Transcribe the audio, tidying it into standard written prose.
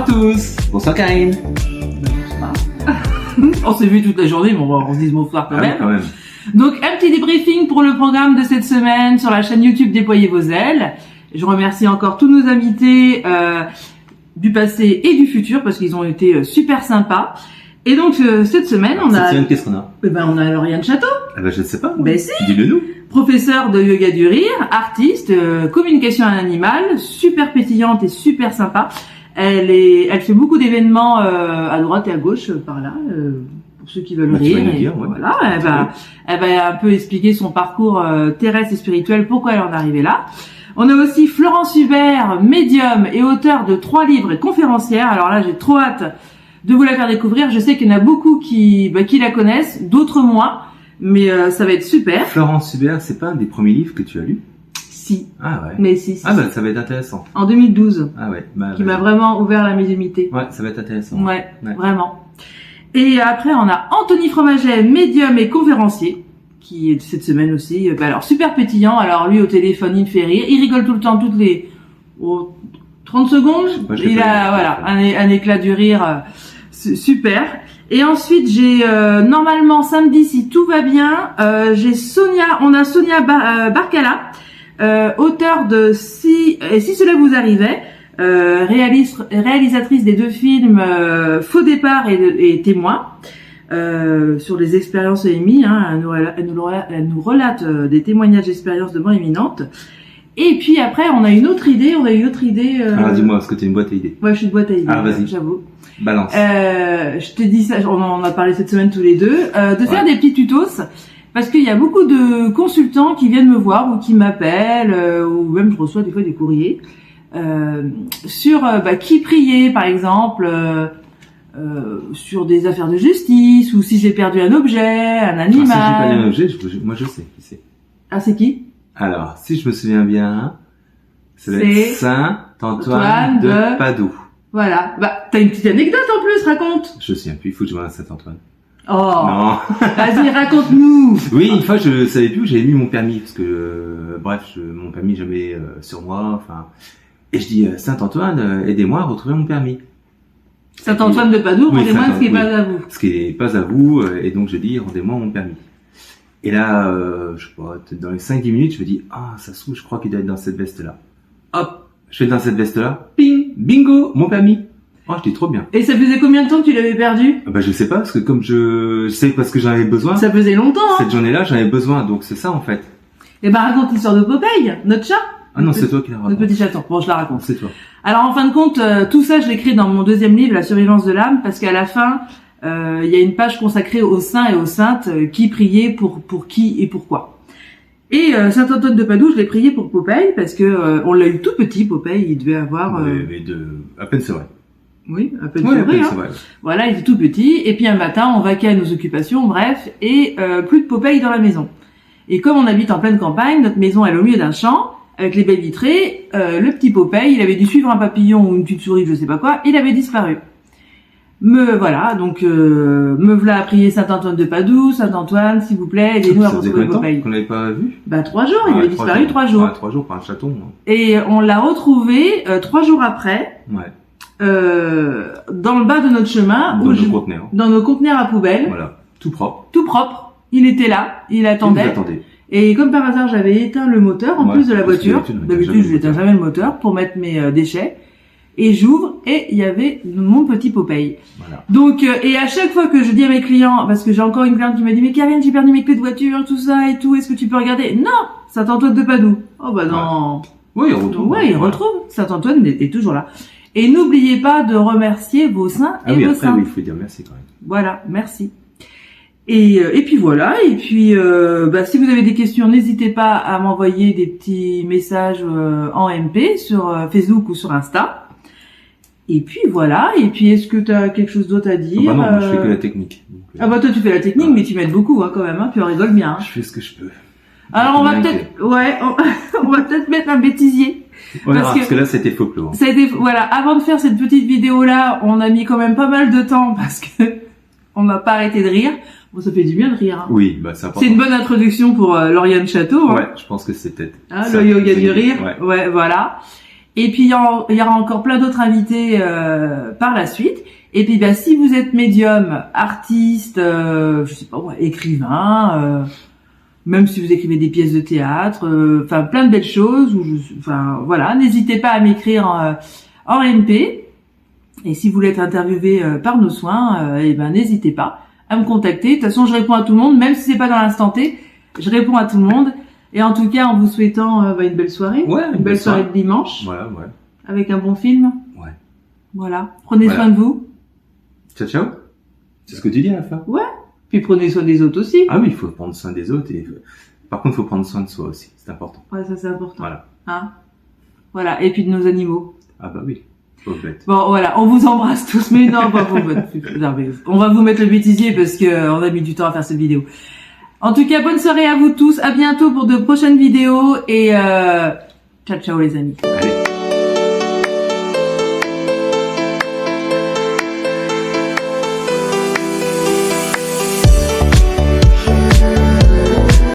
tous. Bonsoir Karine. On s'est vu toute la journée, mais on se dit bonsoir quand même. Quand même. Donc, un petit débriefing pour le programme de cette semaine sur la chaîne YouTube Déployez vos ailes. Je remercie encore tous nos invités du passé et du futur parce qu'ils ont été super sympas. Et donc, cette semaine, on a... Cette semaine, qu'est-ce qu'on a? On a Lauriane Château. Ah ben, je ne sais pas. Ben si. Dis-le nous. Professeur de yoga du rire, artiste, communication à l'animal, super pétillante et super sympa. Elle fait beaucoup d'événements à droite et à gauche par là, pour ceux qui veulent rire. Voilà, elle va un peu expliquer son parcours terrestre et spirituel, pourquoi elle en est arrivée là. On a aussi Florence Hubert, médium et auteur de 3 livres et conférencière. Alors là, j'ai trop hâte de vous la faire découvrir. Je sais qu'il y en a beaucoup qui la connaissent, d'autres moins, mais ça va être super. Florence Hubert, c'est pas un des premiers livres que tu as lu? Si. Ah ouais. Mais si. Ah bah ça va être intéressant. En 2012. Ah ouais. Qui m'a vraiment ouvert la médiumnité. Ouais, ça va être intéressant. Ouais, vraiment. Et après, on a Anthony Fromaget, médium et conférencier, qui est cette semaine aussi. Alors super pétillant. Alors lui au téléphone, il me fait rire. Il rigole tout le temps, toutes les 30 secondes. Il a un éclat du rire super. Et ensuite, j'ai normalement samedi, si tout va bien, j'ai on a Sonia Barcala, auteure de Si cela vous arrivait, réalisatrice des 2 films Faux départ et Témoin, sur les expériences émises. Elle nous relate des témoignages d'expériences de mort imminente. Et puis après, on a une autre idée. Alors dis-moi, est-ce que tu es une boîte à idées? Ouais, je suis une boîte à idées. Ah, vas-y. J'avoue. Balance. Je te dis ça, on en a parlé cette semaine tous les deux, de faire des petits tutos, parce qu'il y a beaucoup de consultants qui viennent me voir ou qui m'appellent, ou même je reçois des fois des courriers, sur qui prier par exemple, sur des affaires de justice, ou si j'ai perdu un objet, un animal. Si j'ai perdu un objet, moi je sais qui c'est. Ah, c'est qui? Alors, si je me souviens bien, c'est Saint Antoine de Padoue. Voilà. T'as une petite anecdote en plus, raconte. Je sais plus, il faut que je vois à Saint-Antoine. Oh. Non. Vas-y, raconte-nous. Oui, une fois, je savais plus où j'avais mis mon permis, parce que, mon permis jamais sur moi, et je dis, Saint-Antoine, aidez-moi à retrouver mon permis. Saint-Antoine de Padoue, rendez-moi ce qui n'est pas à vous. Ce qui n'est pas à vous, et donc je dis, rendez-moi mon permis. Et là, je sais pas, peut-être dans les 5-10 minutes, je me dis, ça se trouve, je crois qu'il doit être dans cette veste-là. Hop. Je vais dans cette veste-là, ping, bingo, mon permis. Oh, je dis trop bien. Et ça faisait combien de temps que tu l'avais perdu? Je sais pas, parce que comme je sais parce que j'en avais besoin. Ça faisait longtemps, hein. Cette journée-là, j'en avais besoin, donc c'est ça, en fait. Et raconte l'histoire de Popeye, notre chat. Ah non, c'est toi qui la raconte. Notre petit chaton. Bon, je la raconte. C'est toi. Alors, en fin de compte, tout ça, je l'écris dans mon 2e livre, La survivance de l'âme, parce qu'à la fin, il y a une page consacrée aux saints et aux saintes, qui priaient pour qui et pourquoi. Et Saint-Antoine de Padoue, je l'ai prié pour Popeye parce que on l'a eu tout petit. Popeye, il devait avoir à peine c'est vrai. Oui, à peine c'est vrai. Voilà, il était tout petit. Et puis un matin, on vaquait à nos occupations, bref, et plus de Popeye dans la maison. Et comme on habite en pleine campagne, notre maison est au milieu d'un champ avec les baies vitrées. Le petit Popeye, il avait dû suivre un papillon ou une petite souris, je sais pas quoi. Il avait disparu. Me voilà à prier Saint-Antoine de Padoue. Saint-Antoine, s'il vous plaît, aidez-nous à retrouver Popeye. Qu'on l'avait pas vu? 3 jours, il avait disparu 3 jours. 3 jours par un chaton. Hein. Et on l'a retrouvé 3 jours après. Ouais. Dans le bas de notre chemin. Dans nos conteneurs à poubelle. Voilà. Tout propre. Tout propre. Il était là, il attendait. Et comme par hasard, j'avais éteint le moteur en plus de la voiture. D'habitude, je n'éteins jamais le moteur pour mettre mes déchets. Et j'ouvre, et il y avait mon petit Popeye. Voilà. Donc, et à chaque fois que je dis à mes clients, parce que j'ai encore une cliente qui m'a dit, mais Karine, j'ai perdu mes clés de voiture, tout ça et tout, est-ce que tu peux regarder? Non! Saint-Antoine de Padoue. Oh non. Oui, il retrouve. Ouais, il retrouve. Saint-Antoine est toujours là. Et n'oubliez pas de remercier vos saints et vos saints. Oui, il faut dire merci quand même. Voilà, merci. Et puis voilà, et puis si vous avez des questions, n'hésitez pas à m'envoyer des petits messages en MP sur Facebook ou sur Insta. Et puis voilà, et puis est-ce que tu as quelque chose d'autre à dire? Non, je fais que la technique. Donc, toi tu fais la technique, mais tu m'aides beaucoup quand même, puis on rigole bien. Je fais ce que je peux. Alors on va peut-être, on va peut-être mettre un bêtisier. Parce que là c'était folklore. Ça a été, avant de faire cette petite vidéo là, on a mis quand même pas mal de temps parce que on n'a pas arrêté de rire. Bon, ça fait du bien de rire. Hein. Oui, c'est important. C'est une bonne introduction pour Lauriane Château. Ouais, je pense que c'est peut-être. Le yoga du rire. Ouais, voilà. Et puis il y aura encore plein d'autres invités par la suite. Et puis si vous êtes médium, artiste, je sais pas, écrivain, même si vous écrivez des pièces de théâtre, enfin plein de belles choses. Enfin voilà, n'hésitez pas à m'écrire en MP. Et si vous voulez être interviewé par nos soins, n'hésitez pas à me contacter. De toute façon, je réponds à tout le monde, même si c'est pas dans l'instant T, je réponds à tout le monde. Et en tout cas, en vous souhaitant une belle soirée, une belle soirée de dimanche, voilà, avec un bon film. Ouais. Voilà. Prenez soin de vous. Ciao, ciao. C'est ce que tu dis à la fin. Ouais. Puis prenez soin des autres aussi. Ah oui, il faut prendre soin des autres et par contre, il faut prendre soin de soi aussi. C'est important. Ouais, ça c'est important. Voilà. Hein. Voilà. Et puis de nos animaux. Ah bah oui. Pauvre bête. Bon, voilà. On vous embrasse tous, mais non, pas pauvre bête. Non, mais on va vous mettre le bêtisier parce que on a mis du temps à faire cette vidéo. En tout cas, bonne soirée à vous tous. À bientôt pour de prochaines vidéos et ciao ciao les amis. Allez.